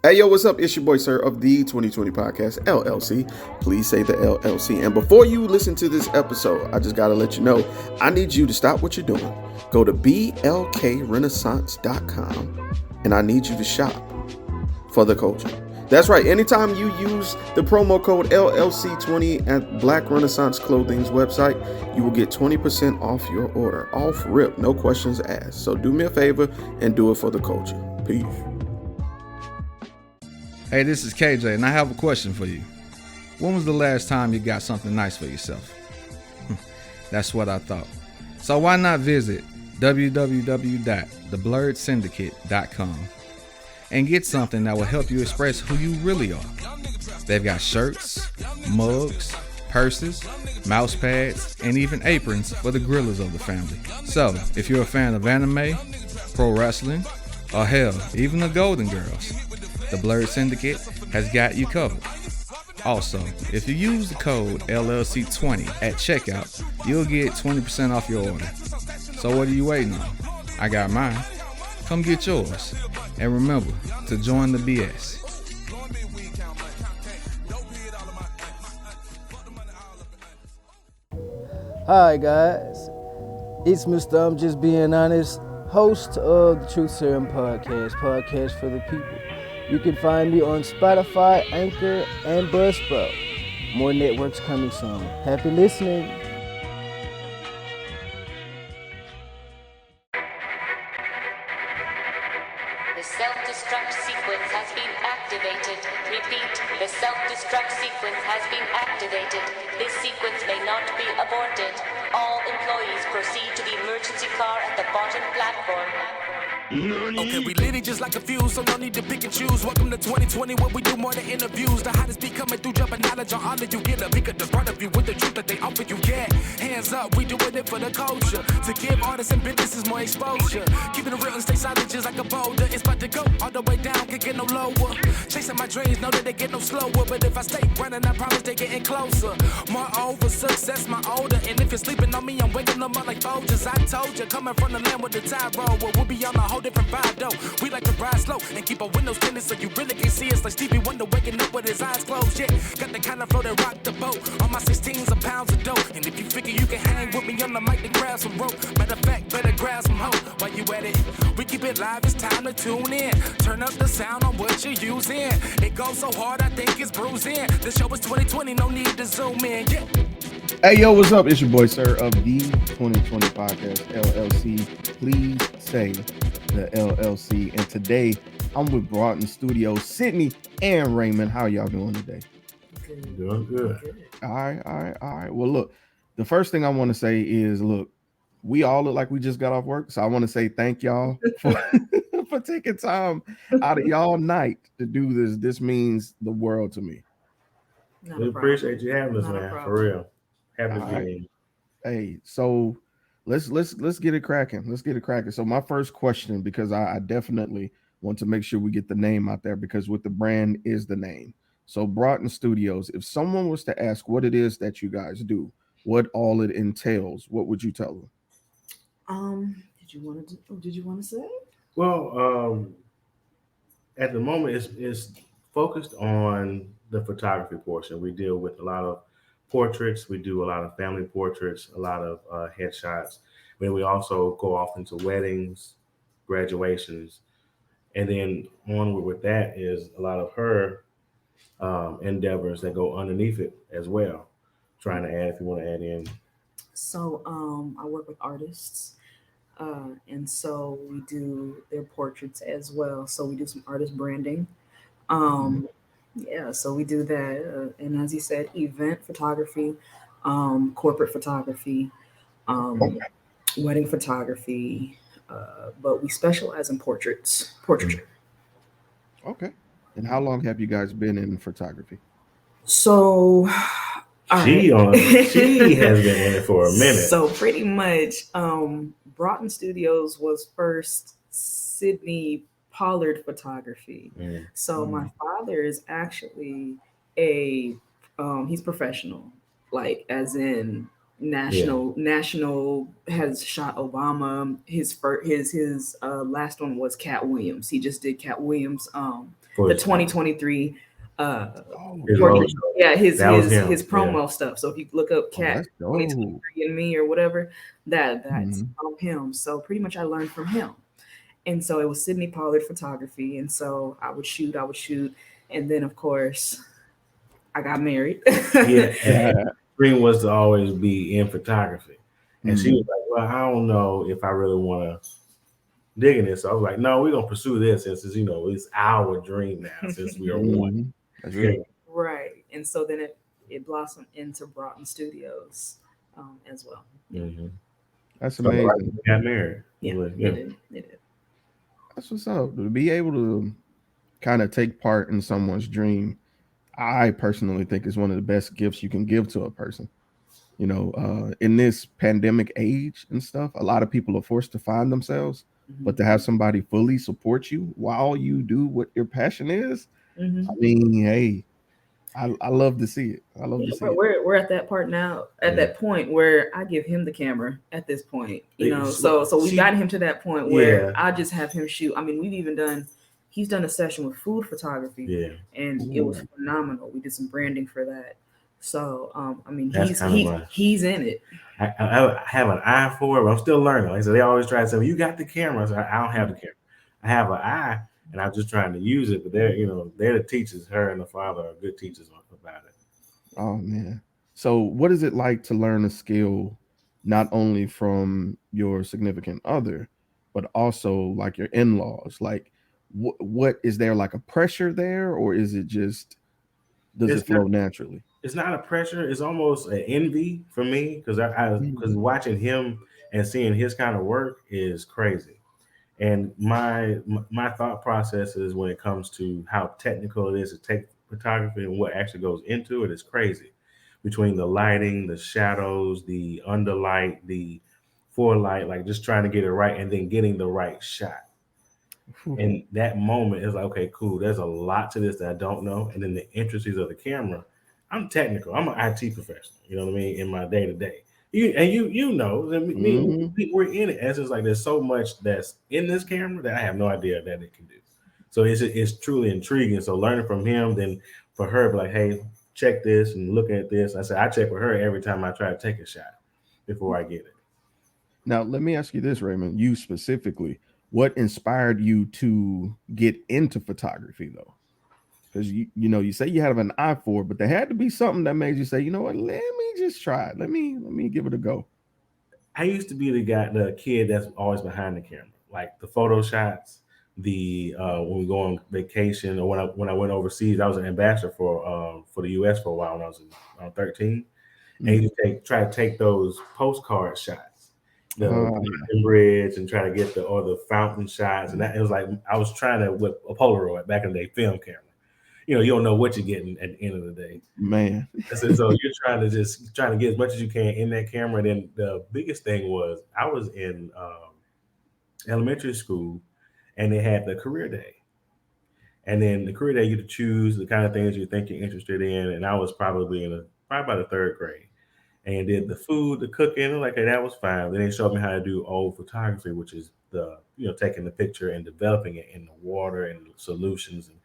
Hey, yo, what's up? It's your boy, Sir, of the 2020 Podcast, LLC. Please say the LLC. And before you listen to this episode, I just got to let you know, I need you to stop what you're doing. Go to blkrenaissance.com, and I need you to shop for the culture. That's right. Anytime you use the promo code LLC20 at Black Renaissance Clothing's website, you will get 20% off your order. Off rip, no questions asked. So do me a favor and do it for the culture. Peace. Hey, this is KJ, and I have a question for you. When was the last time you got something nice for yourself? That's what I thought. So why not visit www.theblurredsyndicate.com and get something that will help you express who you really are. They've got shirts, mugs, purses, mouse pads, and even aprons for the grillers of the family. So, if you're a fan of anime, pro wrestling, or hell, even the Golden Girls, the Blurred Syndicate has got you covered. Also, if you use the code LLC20 at checkout, you'll get 20% off your order. So what are you waiting on? I got mine. Come get yours. And remember to join the BS. Hi guys, it's Mr. I'm Just Being Honest, host of the Truth Serum podcast for the people. You can find me on Spotify, Anchor, and Buzzsprout. More networks coming soon. Happy listening. The self-destruct sequence has been activated. Repeat, the self-destruct sequence has been activated. This sequence may not be aborted. All employees proceed to the emergency car at the bottom platform. Okay, we lit it just like a fuse, so no need to pick and choose. Welcome to 2020, where we do more than interviews. The hottest be coming through, dropping knowledge on all of you. Get a peek at the front of you with the truth that they offer you. Yeah, hands up, we doing it for the culture. To give artists and businesses more exposure. Keeping it real and stay silent just like a boulder. It's about to go all the way down, can't get no lower. Chasing my dreams, know that they get no slower. But if I stay running, I promise they getting closer. Moreover, success my older. And if you're sleeping on me, I'm waking them up like Folgers. I told you, coming from the land with the tide roll. Well, we'll be on a whole different vibe though. We like to ride slow and keep our windows tinted so you really can see us like Stevie Wonder waking up with his eyes closed. Yeah, got the kind of flow that rock the boat. On my 16s of pounds of dope. And if you figure you can hang with me on the mic, then grab some rope. Matter of fact, better grab some hope. While you at it, we keep it live, it's time to tune in. Turn up the sound on what you're using. It goes so hard, I think it's bruising. The show is 2020, no need to zoom in. Yeah. Hey, yo, what's up? It's your boy, Sir, of the 2020 Podcast, LLC. Please say the LLC. And today, I'm with Broughton Studios, Cidny and Raymond. How y'all doing today? Doing good. All right. Well, look, the first thing I want to say is, look, we all look like we just got off work. So I want to say thank y'all for, for taking time out of y'all night to do this. This means the world to me. We appreciate you having us, man. For real. Happy to be here. Hey, so let's get it cracking. Let's get it cracking. So my first question, because I definitely want to make sure we get the name out there, because with the brand is the name. So Broughton Studios, if someone was to ask what it is that you guys do, what all it entails, what would you tell them? Did you want to say? Well, at the moment, it's focused on the photography portion. We deal with a lot of portraits. We do a lot of family portraits, a lot of headshots. Then we also go off into weddings, graduations, and then onward with that is a lot of her endeavors that go underneath it as well. Trying to add, if you want to add in. So I work with artists, and so we do their portraits as well. So we do some artist branding. Yeah, so we do that, and as you said, event photography, corporate photography, wedding photography, but we specialize in portraiture. Okay. And how long have you guys been in photography? So She has been in it for a minute. So pretty much, Broughton Studios was first Cidny Pollard photography. So my father is actually he's professional, like as in, national has shot Obama. His last one was Cat Williams. He just did Cat Williams. The 2023 Oh, His road portrait. dang. show. Yeah, his That was his him. his promo stuff. So if you look up Oh, Cat that's dope. 2023 and Me or whatever, that's Mhm. him. So pretty much I learned from him. And so it was Cidny Pollard photography. And so I would shoot. And then of course I got married. Yeah, and Yeah. dream was to always be in photography. And she was Mhm. like, "Well, I don't know if I really want to dig in this." So I was like, "No, we're gonna pursue this since it's, it's our dream now since we are one." Mhm. That's Yeah. it. Right. And so then it blossomed into Broughton Studios as well. Mm-hmm. That's So right when amazing. we got married. Yeah, Yeah. it did. That's what's up. To be able to kind of take part in someone's dream, I personally think is one of the best gifts you can give to a person. In this pandemic age and stuff, a lot of people are forced to find themselves, but to have somebody fully support you while you do what your passion is, Mm-hmm. I mean, hey, I love to see it. I love to Yeah, see it. we're at that part now, at Yeah. that point where I give him the camera at this point, It's- so we've she- gotten him to that point where Yeah. I just have him shoot. I mean, he's done a session with food photography Yeah. and it was Ooh. phenomenal. We did some branding for that. So, I mean, That's kind of my. he's in it. I have an eye for it, but I'm still learning. Like I said, they always try to say, well, "You got the camera." So I don't have the camera. I have an eye, and I'm just trying to use it. But they're the teachers. Her and the father are good teachers about it. Oh man. So what is it like to learn a skill not only from your significant other, but also like your in-laws? Like what is there like a pressure there, or is it just does it It's not. flow naturally? It's not a pressure. It's almost an envy for me because Mm. watching him and seeing his kind of work is crazy. And my thought process is when it comes to how technical it is to take photography and what actually goes into it is crazy. Between the lighting, the shadows, the underlight, the forelight, like just trying to get it right and then getting the right shot. Whew. And that moment is like, okay, cool. There's a lot to this that I don't know. And then the intricacies of the camera. I'm technical. I'm an IT professional. You know what I mean? In my day to day, Mhm. we're in it. As it's like there's so much that's in this camera that I have no idea that it can do. So it's truly intriguing. So learning from him, then for her, be like, hey, check this and looking at this. I said I check with her every time I try to take a shot before I get it. Now, let me ask you this, Raymond, you specifically, what inspired you to get into photography though? Because you say you have an eye for it, but there had to be something that made you say, you know what, let me just try it. Let me give it a go. I used to be the kid that's always behind the camera, like the photo shots, the when we go on vacation or when I went overseas. I was an ambassador for the U.S. for a while when I was 13, and Mhm. you try to take those postcard shots, the Yeah. London Bridge, and try to get the fountain shots, and that it was like I was trying to whip a Polaroid back in the day, film camera. You don't know what you're getting at the end of the day. Man. So you're trying to get as much as you can in that camera. And then the biggest thing was I was in elementary school, and they had the career day. And then the career day, you to choose the kind of things you think you're interested in. And I was probably by the third grade, and did the food, the cooking, like that was fine. Then they showed me how to do old photography, which is the taking the picture and developing it in the water and solutions and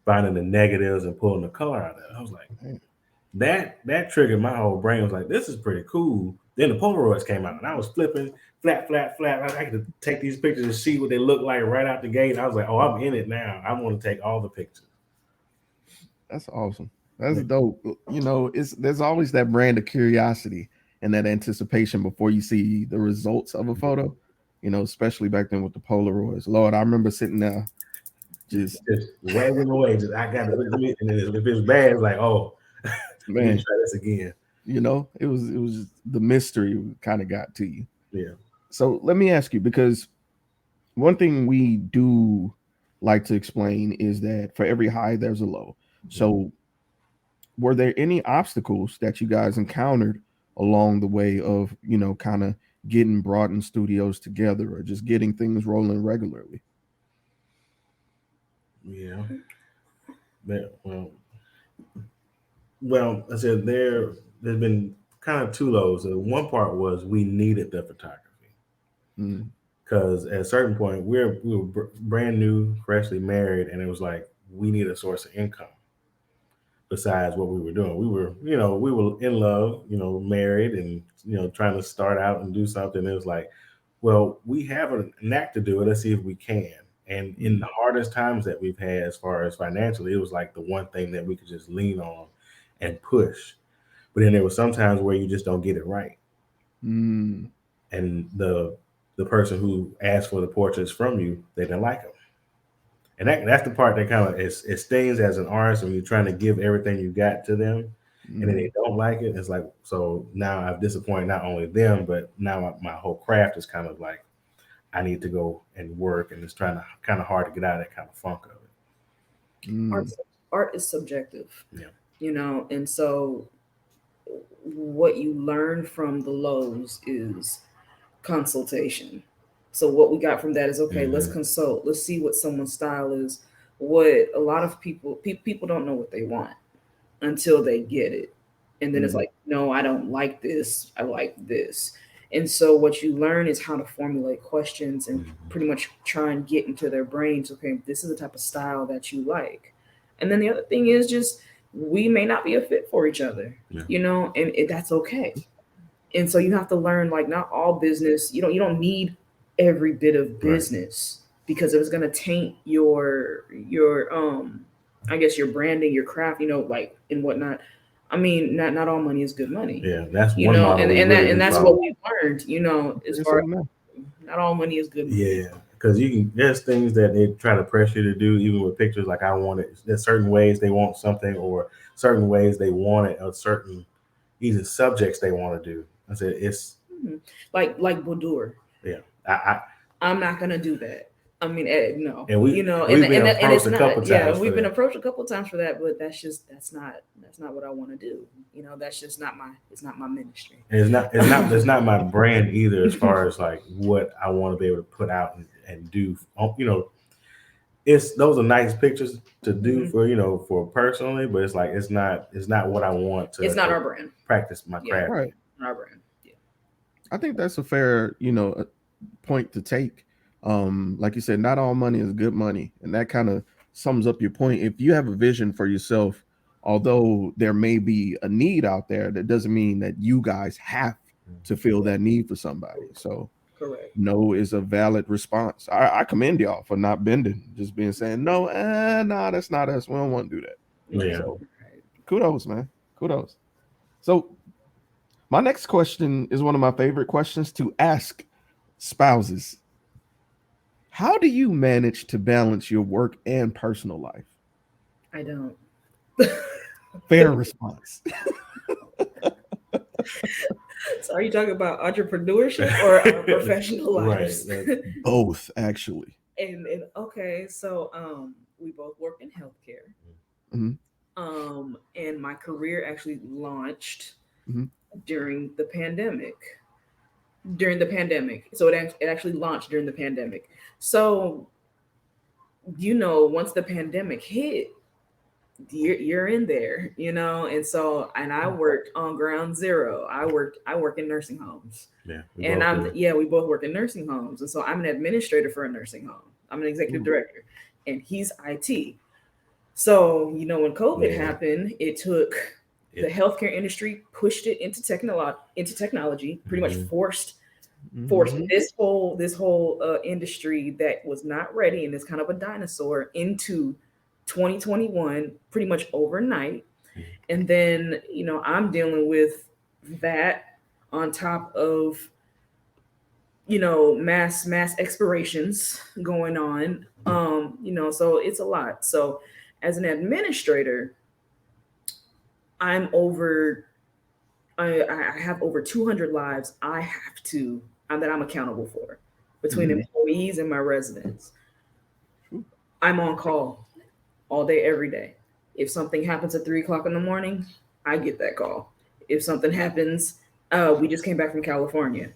finding the negatives and pulling the color out of it. I was like, that triggered my whole brain. I was like, this is pretty cool. Then the Polaroids came out, and I was flipping flat, flat, flat. I could take these pictures and see what they look like right out the gate. I was like, oh, I'm in it now. I want to take all the pictures. That's awesome. That's dope. It's there's always that brand of curiosity and that anticipation before you see the results of a photo. Especially back then with the Polaroids. Lord, I remember sitting there just Just wagging away. Just I got to let me. And then if it's bad, it's like, oh, we need to man, try this again. it was the mystery kind of got to you. Yeah. So let me ask you, because one thing we do like to explain is that for every high there's a low. So were there any obstacles that you guys encountered along the way of kind of getting Broughton Studios together or just getting things rolling regularly? Yeah. Well, I said there's been kind of two lows. One part was we needed the photography Mm. because at a certain point we were brand new, freshly married, and it was like we need a source of income besides what we were doing. We were in love, married, and trying to start out and do something. It was like, well, we have a knack to do it. Let's see if we can. And in the hardest times that we've had, as far as financially, it was like the one thing that we could just lean on and push. But then there were some times where you just don't get it right, Mm. and the person who asked for the portraits from you, they didn't like them. And that's the part that kind of it stings as an artist when you're trying to give everything you got to them, and then they don't like it. It's like, so now I've disappointed not only them, but now my whole craft is kind of like I need to go and work, and it's trying to kind of hard to get out of that kind of funk of it. Mm. Art is subjective, Yeah. And so what you learn from the lows is consultation. So what we got from that is, okay, let's consult. Let's see what someone's style is. What a lot of people don't know what they want until they get it. And then it's like, no, I don't like this. I like this. And so what you learn is how to formulate questions and pretty much try and get into their brains. Okay, this is the type of style that you like. And then the other thing is just we may not be a fit for each other, and that's okay. And so you have to learn, like, not all business, you don't need every bit of business, because it was going to taint your I guess your branding, your craft, like, and whatnot. I mean, not all money is good money. Yeah, that's one model. And that's what we learned, as far as So not all money is good money. Yeah, because there's things that they try to pressure you to do, even with pictures. Like, I want it. There's certain ways they want something, or certain ways they want it, or certain either subjects they want to do. I said it's like boudoir. Yeah, I'm not gonna do that. I mean, no, and we've been approached a couple times. Yeah, we've been approached a couple times for that, but that's not what I want to do. That's just not my ministry. And it's not my brand either, as far as like what I want to be able to put out and do. Those are nice pictures to do for personally, but it's like it's not what I want to. It's not our brand. Practice my craft. Right. Not our brand. Yeah. I think that's a fair, point to take. Like you said, not all money is good money, and that kind of sums up your point. If you have a vision for yourself, although there may be a need out there, that doesn't mean that you guys have to fill that need for somebody. So correct. No is a valid response. I commend y'all for not bending, just being saying no, nah, that's not us. We don't want to do that. Yeah. So, kudos, man. Kudos. So my next question is one of my favorite questions to ask spouses. How do you manage to balance your work and personal life? I don't. Fair response. So are you talking about entrepreneurship or our professional lives? Right. Both, actually. And okay, so we both work in healthcare. Mm-hmm. And my career actually launched Mm-hmm. during the pandemic. So it actually launched during the pandemic. So once the pandemic hit, you're in there, and so I worked on ground zero. I work in nursing homes. Yeah. We both work in nursing homes. And so I'm an administrator for a nursing home. I'm an executive director, and he's IT. So, when COVID happened, it took the healthcare industry, pushed it into technology, pretty much forced this whole industry that was not ready and is kind of a dinosaur into 2021 pretty much overnight. And then I'm dealing with that on top of mass expirations going on. So it's a lot. So as an administrator, I have over 200 lives that I'm accountable for, between employees and my residents. I'm on call all day, every day. If something happens at 3:00 in the morning, I get that call. If something happens, we just came back from California.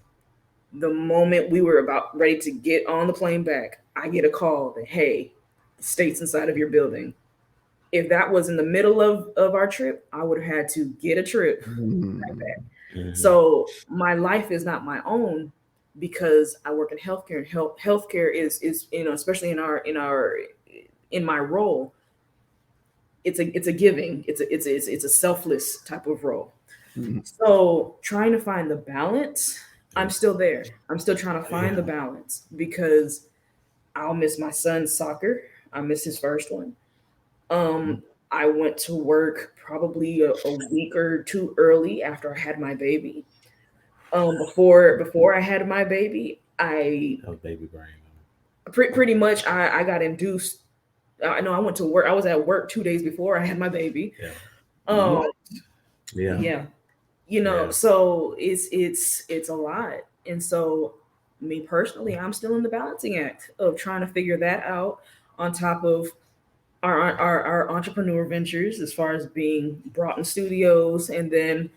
The moment we were about ready to get on the plane back, I get a call that, hey, the state's inside of your building. If that was in the middle of our trip, I would have had to get a trip right back. So my life is not my own because I work in healthcare. And healthcare is especially in my role, it's a giving, it's a selfless type of role. Mhm. So trying to find the balance, I'm still there. I'm still trying to find the balance because I'll miss my son's soccer. I missed his first one. I went to work probably a week or two early after I had my baby. Before I had my baby, I That was baby brain. pretty much I got induced. I know I went to work. I was at work 2 days before I had my baby. Yeah. Um, Yeah. yeah, Yeah. so it's a lot, and so me personally, I'm still in the balancing act of trying to figure that out on top of our entrepreneur ventures as far as being Broughton Studios, and then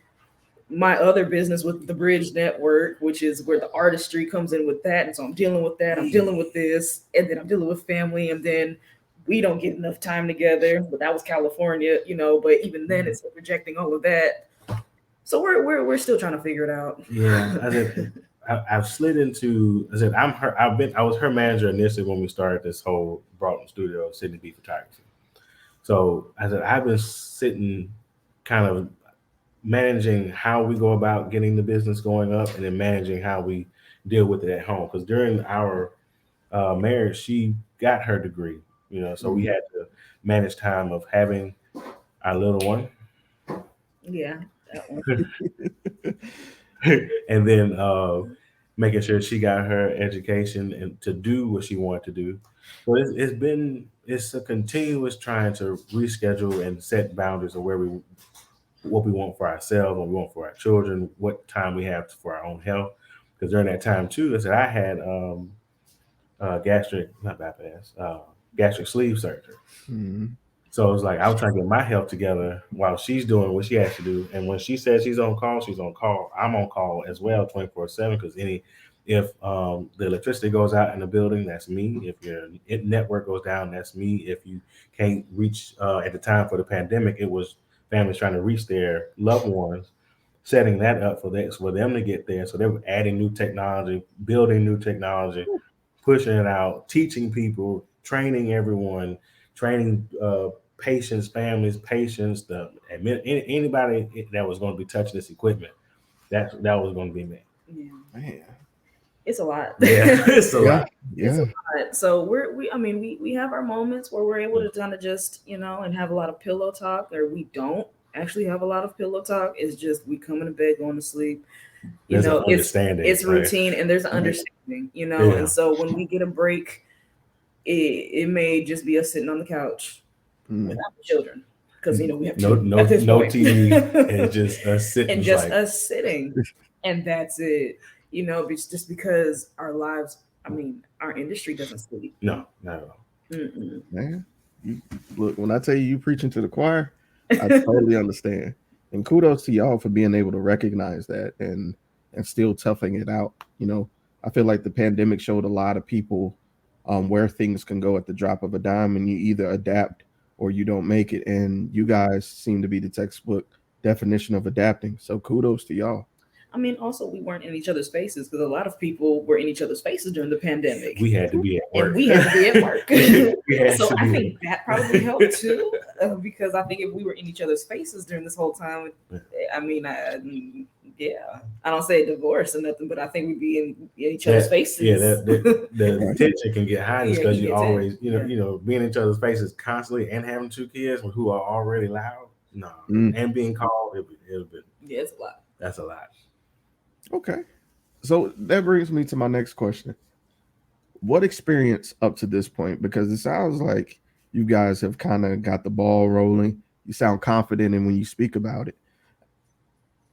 my other business with the Bridge Network, which is where the artistry comes in with that. And so I'm dealing with that. I'm dealing with this, and then I'm dealing with family, and then we don't get enough time together. But that was California, But even then, it's rejecting all of that. So we're still trying to figure it out. Yeah, I've slid into. I said I'm her. I was her manager initially when we started this whole Broughton Studio, Cidny photography. So I said I've been sitting, kind of managing how we go about getting the business going up, and then managing how we deal with it at home. Because during our marriage, she got her degree, so we had to manage time of having our little one. Yeah, that one. And then making sure she got her education and to do what she wanted to do. So it's a continuous trying to reschedule and set boundaries of what we want for ourselves, what we want for our children, what time we have for our own health. Because during that time too, I said I had gastric, not bypass, gastric sleeve surgery. Mhm. So it's like I was trying to get my health together while she's doing what she has to do. And when she says she's on call, she's on call. I'm on call as well, 24/7. Because if the electricity goes out in the building, that's me. If your network goes down, that's me. If you can't reach at the time for the pandemic, it was families trying to reach their loved ones, setting that up for them to get there. So they were adding new technology, building new technology, pushing it out, teaching people, training everyone, training patients, families, patients, anybody that was going to be touching this equipment. That was going to be me. Yeah, Man. it's a lot. Yeah, it's a Yeah. lot. It's a Yeah. lot. So we have our moments where we're able to kind of just, and have a lot of pillow talk, or we don't actually have a lot of pillow talk. It's just we come into bed, going to sleep. There's an It's understanding. it's right? routine, and there's an understanding, Yeah. And so when we get a break, it may just be us sitting on the couch Mm. without the children, because we have No, two no, at this no point. TV, and just us sitting, and just like, us sitting, and that's it. It's just because our lives. I mean, our industry doesn't sleep. no, not at all. Mm-mm. Man, look, when I tell you preaching to the choir, I totally understand. And kudos to y'all for being able to recognize that and still toughing it out. I feel like the pandemic showed a lot of people where things can go at the drop of a dime, and you either adapt or you don't make it. And you guys seem to be the textbook definition of adapting. So kudos to y'all. I mean, also we weren't in each other's faces because a lot of people were in each other's faces during the pandemic. We had to be at work. And we had to be at work. We had So to I be. think that probably helped too, because I think if we were in each other's faces during this whole time, I mean, yeah, I don't say a divorce or nothing, but I think we'd be in each other's faces. Yeah, the tension can get high just Yeah, because it you gets always, in. being in each other's faces constantly and having two kids who are already loud. No, and being called, it'll be. Yeah, it's a lot. That's a lot. Okay. So that brings me to my next question. What experience up to this point? Because it sounds like you guys have kind of got the ball rolling. You sound confident in when you speak about it.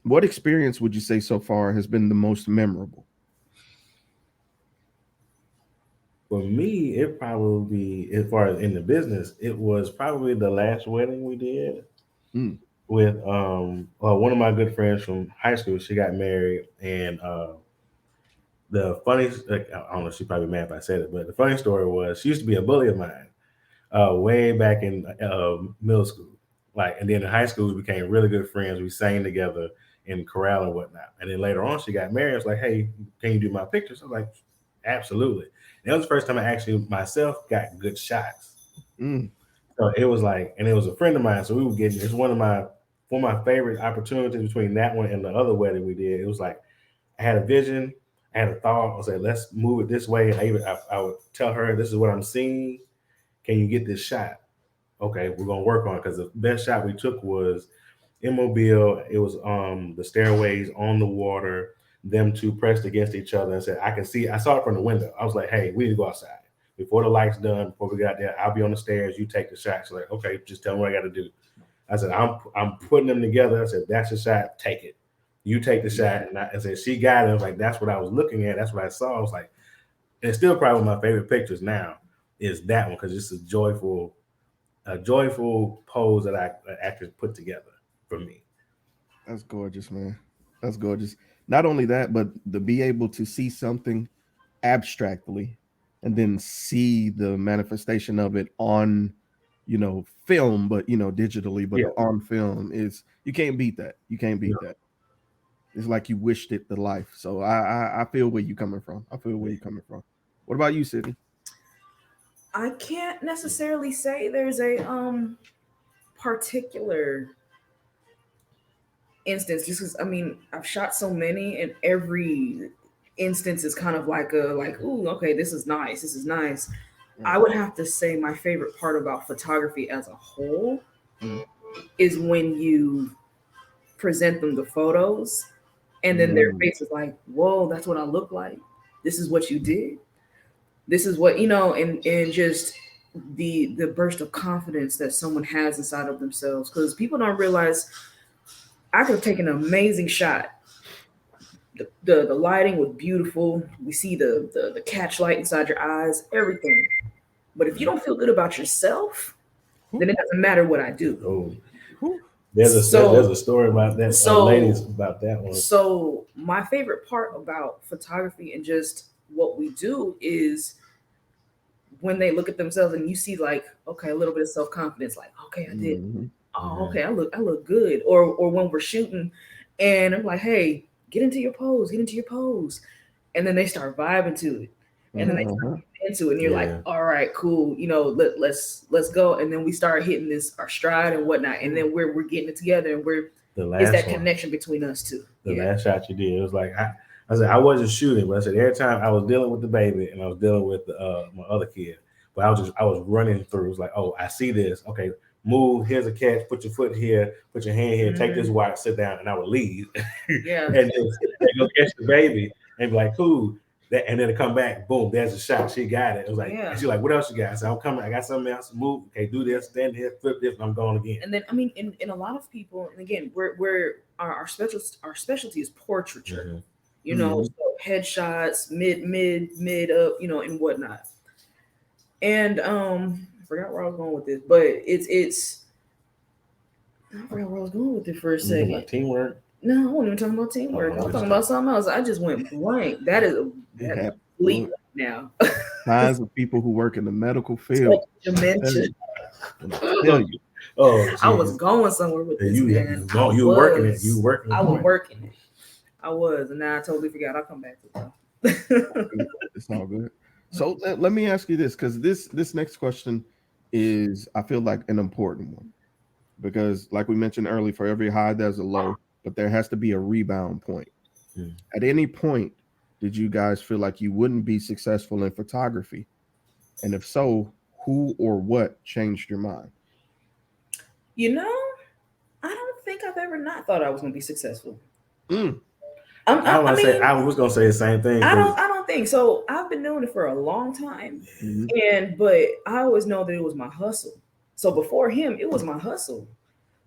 What experience would you say so far has been the most memorable? For me, it probably, as far as in the business, it was probably the last wedding we did Mm. with one of my good friends from high school. She got married, and the funny, I don't know, she probably mad if I said it, but the funny story was she used to be a bully of mine way back in middle school. And then in high school, we became really good friends. We sang together, in corral and whatnot. And then later on, she got married. I was like, hey, can you do my pictures? I was like, absolutely. And that was the first time I actually myself got good shots. Mm. So it was like, and it was a friend of mine. So we were getting, it's one of my favorite opportunities between that one and the other wedding we did. It was like, I had a vision, I had a thought. I said, let's move it this way. And I would tell her, this is what I'm seeing. Can you get this shot? Okay, we're gonna work on it, because the best shot we took was in Mobile. It was the stairways on the water, them two pressed against each other, and said, I saw it from the window. I was like, hey, we need to go outside. Before the lights done, before we got there, I'll be on the stairs, you take the shot. She's like, okay, just tell me what I gotta do. I said, I'm putting them together. I said, that's a shot, take it. You take the shot. And I said, she got it. I was like, that's what I was looking at, that's what I saw. I was like, and it's still probably one of my favorite pictures now is that one, because it's a joyful pose that I actually put together for me. That's gorgeous, man. That's gorgeous. Not only that, but to be able to see something abstractly and then see the manifestation of it on, film, but digitally, but Yeah. on film is, you can't beat that. You can't beat that. It's like you wished it to life. So I feel where you're coming from. I feel where you're coming from. What about you, Cidny? I can't necessarily say there's a particular instance, just because I've shot so many, and every instance is kind of like ooh, okay, this is nice, this is nice. I would have to say my favorite part about photography as a whole is when you present them the photos, and then their face is like, whoa, that's what I look like, this is what you did, this is what and just the burst of confidence that someone has inside of themselves, because people don't realize I could have taken an amazing shot. The lighting was beautiful. We see the catch light inside your eyes, everything. But if you don't feel good about yourself, then it doesn't matter what I do. Oh, there's a story about that. Ladies, about that one. So my favorite part about photography and just what we do is when they look at themselves and you see like, okay, a little bit of self-confidence, like, okay, I did. Oh, okay, I look good. Or when we're shooting and I'm like, hey, get into your pose. And then they start vibing to it. And then they start getting into it. And you're like, all right, cool. Let's go. And then we start hitting our stride and whatnot. And then we're getting it together, and it's that connection between us two. The last shot you did, it was like I said I wasn't shooting, but I said every time I was dealing with the baby and I was dealing with my other kid, but I was running through. It was like, oh, I see this. Okay, move. Here's a catch. Put your foot here. Put your hand here. Take this watch. Sit down, and I would leave. Yeah. And then they go catch the baby and be like, cool. And then to come back, boom, there's a shot. She got it. It was like, and she's like, what else you got? I said, I'm coming. I got something else. Move. Okay, do this. Stand here. Flip this. And I'm going again. And then in a lot of people, and again, we're our specialty is portraiture. So headshots, mid up, and whatnot. And I forgot where I was going with this, but it's I forgot where I was going with it for a second. Like teamwork. No, I wasn't even talking about teamwork. I was talking about something else. I just went blank. That is bleak now. Signs of people who work in the medical field. Dementia. Tell you. Oh, I was going somewhere with this, man. You were working it. You were working it. I was working it. I was, and now I totally forgot. I'll come back to it. It's all good. So let me ask you this, because this next question is, I feel like, an important one, because like we mentioned earlier, for every high there's a low, but there has to be a rebound point. At any point, did you guys feel like you wouldn't be successful in photography? And if so, who or what changed your mind? I don't think I've ever not thought I was going to be successful. I was going to say the same thing. I don't think so. I've been doing it for a long time, but I always know that it was my hustle. So before him, it was my hustle.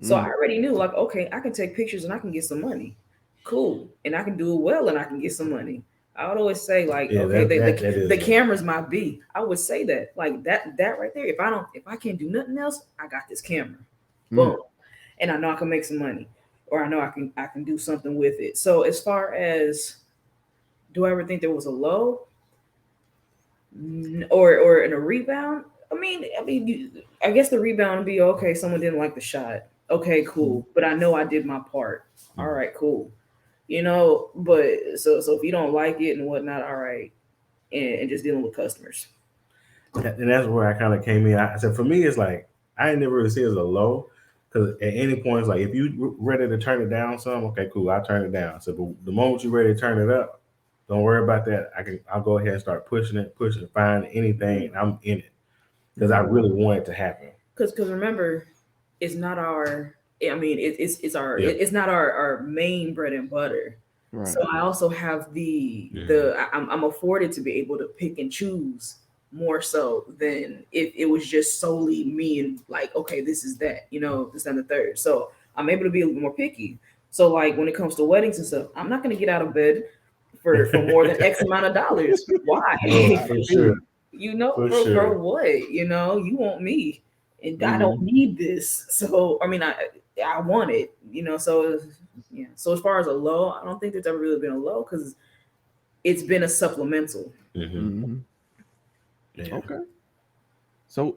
So I already knew, like, okay, I can take pictures and I can get some money. Cool. And I can do it well and I can get some money. I would always say, like, the camera's my B. I would say that, like, that right there. If I can't do nothing else, I got this camera. Boom. And I know I can make some money, or I know I can do something with it. So as far as, do I ever think there was a low or in a rebound? I mean, I guess the rebound would be, okay, someone didn't like the shot. Okay, cool. But I know I did my part. All right, cool. But so if you don't like it and whatnot, all right, and just dealing with customers. And that's where I kind of came in. I said, for me, it's like I ain't never really see it as a low, because at any point, it's like if you ready to turn it down, some okay, cool, I'll turn it down. So, but the moment you're ready to turn it up, don't worry about that. I'll go ahead and start pushing, find anything, and I'm in it because I really want it to happen. Because remember, it's not our. I mean, it's our. Yeah. It's not our main bread and butter. Right. So I also have I'm afforded to be able to pick and choose more so than if it was just solely me and like, okay, this is that, this and the third. So I'm able to be a little more picky. So like when it comes to weddings and stuff, I'm not gonna get out of bed for more than X amount of dollars. Why? For sure. For what? You want me, and I don't need this. So I mean, I want it. So yeah. So as far as a low, I don't think there's ever really been a low because it's been a supplemental. Mm-hmm. Yeah. Okay. So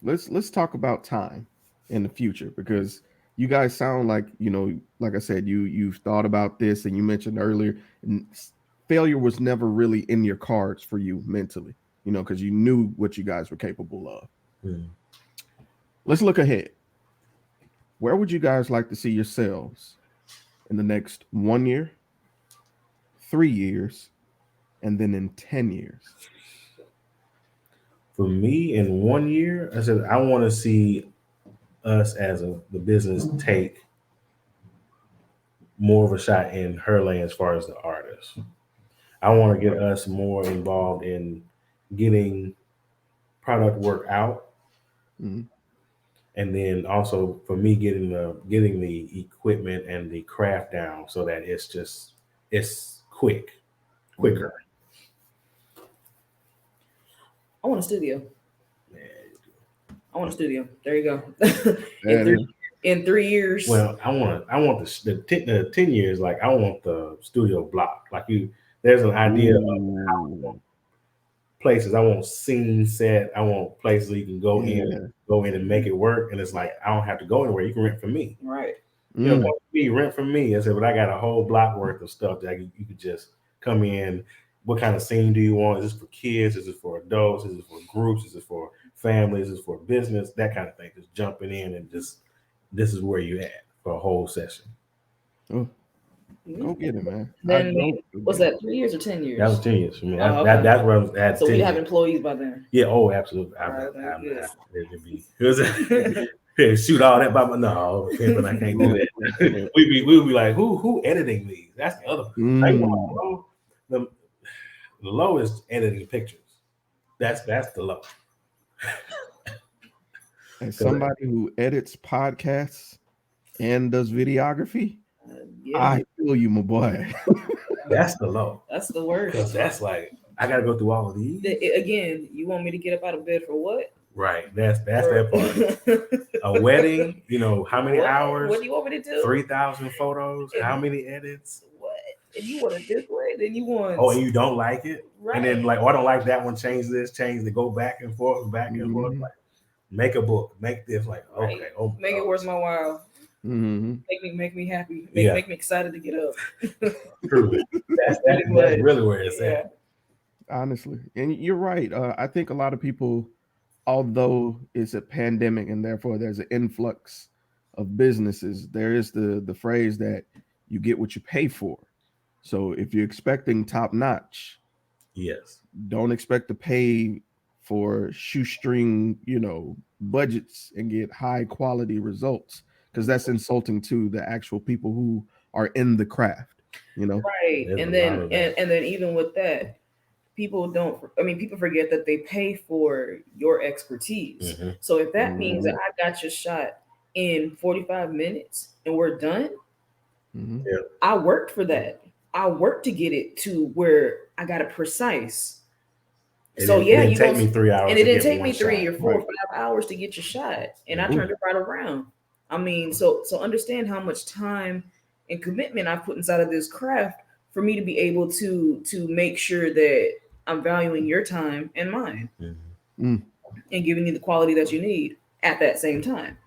let's talk about time in the future, because you guys sound like, like I said, you've thought about this, and you mentioned earlier, failure was never really in your cards for you mentally, because you knew what you guys were capable of. Let's look ahead. Where would you guys like to see yourselves in the next 1 year, 3 years, and then in 10 years? For me, in 1 year, I said I want to see us as the business take more of a shot in her lane as far as the artists. I want to get us more involved in getting product work out, Mhm. and then also for me getting the equipment and the craft down so that it's quicker. I want a studio. I want a studio. There you go. in 3 years. Well, I want the 10 years. Like I want the studio block. Like there's an idea of how I want places. I want scene set. I want places where you can go in and make it work. And it's like I don't have to go anywhere. You can rent from me. Right. Rent from me. I said, but I got a whole block worth of stuff that you could just come in. What kind of scene do you want? Is this for kids? Is this for adults? Is this for groups? Is this for families? Is this for business? That kind of thing. Just jumping in and just this is where you at for a whole session. Oh, go get it, man. Then was that 3 years or 10 years? That was 10 years for me. Okay. That's where I was at. So we have employees by then. Yeah. Oh, absolutely. Shoot all that by my no, but I can't do that. we would be like, who editing these? That's the other. The low is editing pictures. That's the low. As somebody who edits podcasts and does videography, I feel you, my boy. That's the low. That's the worst. Because that's like I gotta go through all of these. Again, you want me to get up out of bed for what? Right. That's that part. A wedding, how many hours? What do you want me to do? 3,000 photos. How many edits? What? And you want it this way? Then you want. Oh, and you don't like it? Right. And then I don't like that one. Change this. Change to go back and forth, back and forth. Like, make a book. Make this. Like, okay. Right. Oh, make it worth my while. Mm-hmm. Make me happy. Make me excited to get up. True. That's really where it's at. Honestly, and you're right. I think a lot of people, although it's a pandemic and therefore there's an influx of businesses, there is the phrase that you get what you pay for. So if you're expecting top notch, yes, don't expect to pay for shoestring, budgets and get high quality results, because that's insulting to the actual people who are in the craft, Right. And then even with that, people forget that they pay for your expertise. Mm-hmm. So if that means that I got your shot in 45 minutes and we're done, I worked for that. I worked to get it to where I got it precise. It didn't take me 3 hours. And it didn't take me 3 or 4 or 5 hours to get your shot. And I turned it right around. I mean, so understand how much time and commitment I've put inside of this craft for me to be able to make sure that I'm valuing your time and mine and giving you the quality that you need at that same time.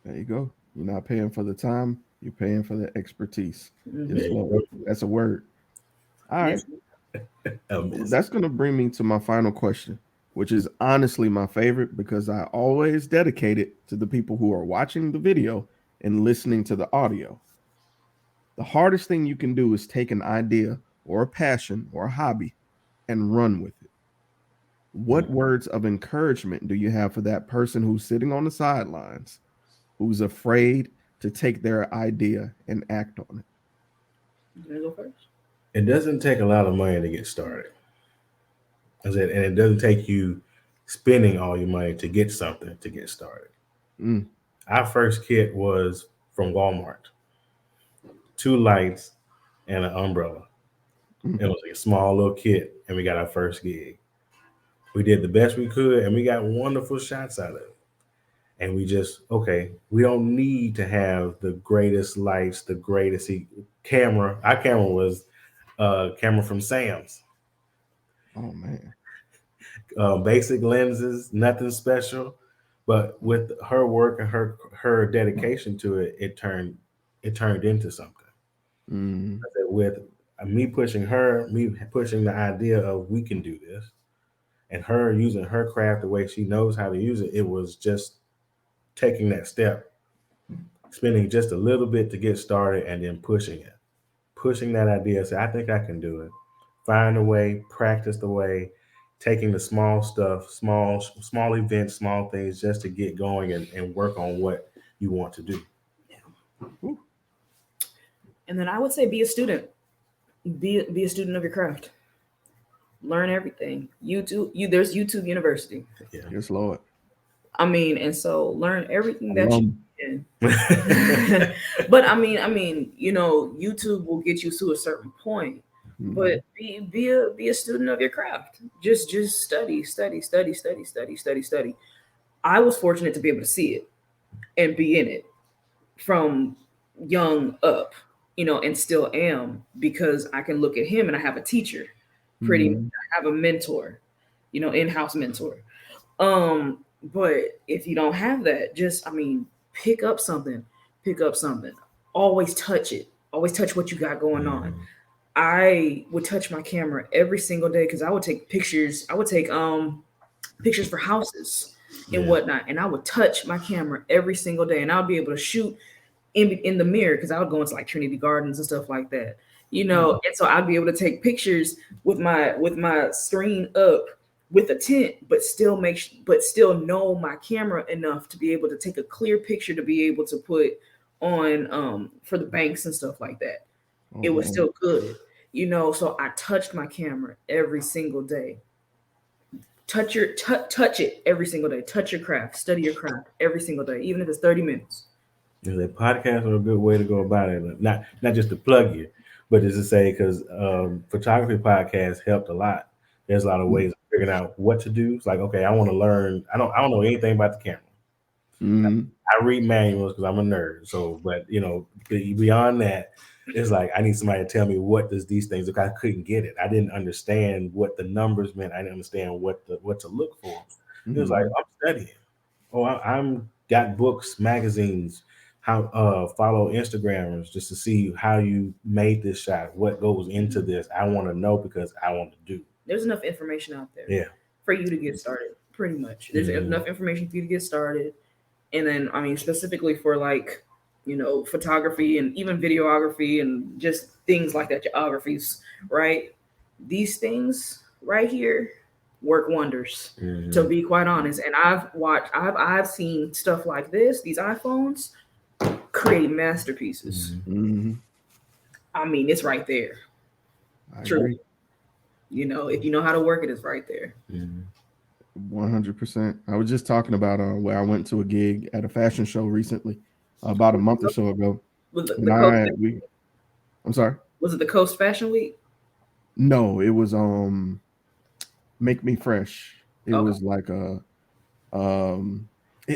There you go. You're not paying for the time, you're paying for the expertise. Mhm. Yes, Lord. That's a word. All right. Yes. That's going to bring me to my final question, which is honestly my favorite because I always dedicate it to the people who are watching the video and listening to the audio. The hardest thing you can do is take an idea or a passion or a hobby and run with it. What words of encouragement do you have for that person who's sitting on the sidelines, who's afraid to take their idea and act on it? You gonna go first? It doesn't take a lot of money to get started. I said, and it doesn't take you spending all your money to get something to get started. Mm, Our first kit was from Walmart, 2 lights and an umbrella. mm, It was a small little kit, and we got our first gig. We did the best we could, and we got wonderful shots out of it. And we just, okay, we don't need to have the greatest lights, the greatest camera. Our camera was a camera from Sam's. oh man. Basic lenses, nothing special. But with her work and her dedication to it, it turned into something. Mm, I said, with me pushing the idea of we can do this, and her using her craft the way she knows how to use it, it was just taking that step, spending just a little bit to get started, and then pushing that idea. Say, I think I can do it. Find a way, practice the way, taking the small stuff, small events, small things, just to get going and work on what you want to do. And then I would say be a student. Be a student of your craft. Learn everything. There's YouTube University. Yeah. yes, Lord. I mean, and so learn everything that you can. But I mean, YouTube will get you to a certain point. But be a student of your craft. Just study. I was fortunate to be able to see it and be in it from young up, and still am, because I can look at him and I have a teacher, pretty much. I have a mentor, in-house mentor. But if you don't have that, pick up something. Always touch it. Always touch what you got going on. I would touch my camera every single day because I would take pictures. I would take pictures for houses and whatnot, and I would touch my camera every single day, and I'll be able to shoot in the mirror because I would go into like Trinity Gardens and stuff like that, and so I'd be able to take pictures with my screen up with a tint, but still know my camera enough to be able to take a clear picture to be able to put on for the banks and stuff like that. It was still good, so I touched my camera every single day. Touch it every single day. Touch your craft, study your craft every single day, even if it's 30 minutes. The podcasts are a good way to go about it. Not just to plug you, but just to say, because photography podcasts helped a lot. There's a lot of ways of figuring out what to do. It's like, okay, I want to learn. I don't know anything about the camera. I read manuals because I'm a nerd. So, but beyond that, it's like I need somebody to tell me what does these things. Look, I couldn't get it. I didn't understand what the numbers meant. I didn't understand what to look for. It was like, I'm studying. Oh, I'm got books, magazines. How follow Instagrammers just to see how you made this shot, what goes into this. I want to know because I want to do. There's enough information out there, for you to get started. Pretty much, there's enough information for you to get started. And then, specifically for like, photography and even videography and just things like that, geographies, right? These things right here work wonders, to be quite honest. And I've seen stuff like this, these iPhones create masterpieces. It's right there. True. If you know how to work it, it's right there. 100%. I was just talking about where I went to a gig at a fashion show recently, about a month or so ago. I'm sorry. Was it the Coast Fashion Week? No, it was Make Me Fresh. It was like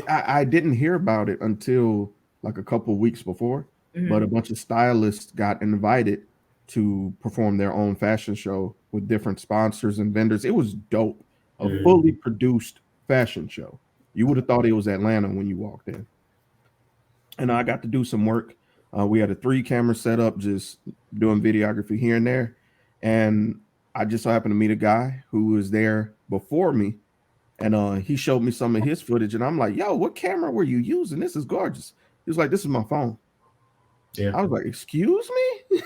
I didn't hear about it until like a couple weeks before, but a bunch of stylists got invited to perform their own fashion show with different sponsors and vendors. It was dope. A fully produced fashion show. You would have thought it was Atlanta when you walked in. and I got to do some work. We had a 3-camera setup, just doing videography here and there, and I just so happened to meet a guy who was there before me, and he showed me some of his footage, and I'm like, "Yo, what camera were you using? This is gorgeous." He was like, "This is my phone." Yeah. I was like, "Excuse me?"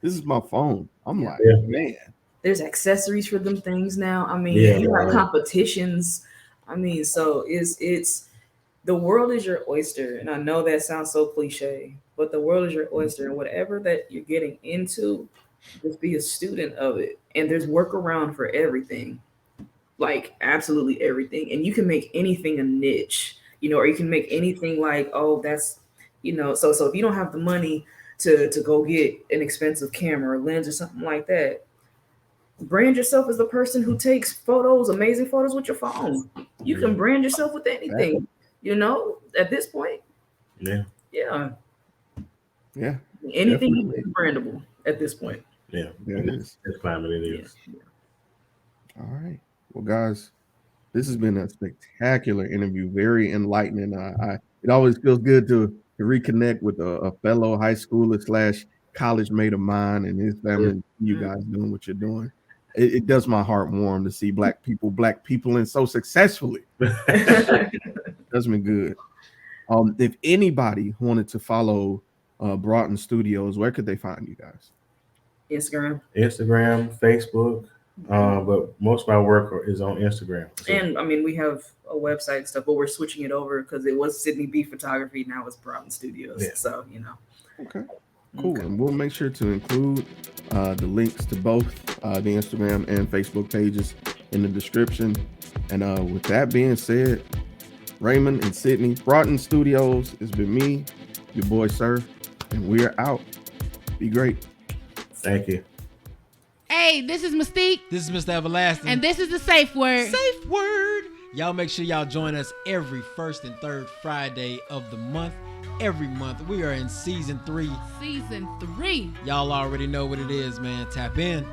This is my phone. I'm like, Yeah. man. There's accessories for them things now. I mean, Yeah, you have right. competitions. I mean, so it's the world is your oyster, and I know that sounds so cliche, but the world is your oyster, and whatever that you're getting into, just be a student of it. And there's workaround for everything, like absolutely everything. And you can make anything a niche, or you can make anything like, oh, that's, so if you don't have the money to go get an expensive camera or lens or something like that, brand yourself as the person who takes photos, amazing photos with your phone. You can brand yourself with anything, at this point. Yeah. Yeah. Yeah. Anything Definitely. is brandable at this point. Yeah. Yeah, it is. This climate it is. Yeah. All right. Well, guys, this has been a spectacular interview, very enlightening. It always feels good to reconnect with a fellow high schooler / college mate of mine and his family. You guys doing what you're doing. It does my heart warm to see black people and so successfully. Does me good. If anybody wanted to follow Broughton Studios, where could they find you guys? Instagram, Facebook, but most of our work is on Instagram. So. And I mean, we have a website and stuff, but we're switching it over because it was Cidny B Photography. Now it's Broughton Studios. Yeah. So, Okay. Cool. And we'll make sure to include the links to both the Instagram and Facebook pages in the description. And with that being said, Raymond and Cidny, Broughton Studios, it's been me, your boy Sir, and we're out. Be great. Thank you. Hey, this is Mystique. This is Mr. Everlasting. And this is the Safe Word. Safe Word. Y'all make sure y'all join us every first and third Friday of the month. Every month. We are in season 3. Season 3. Y'all already know what it is, man. Tap in.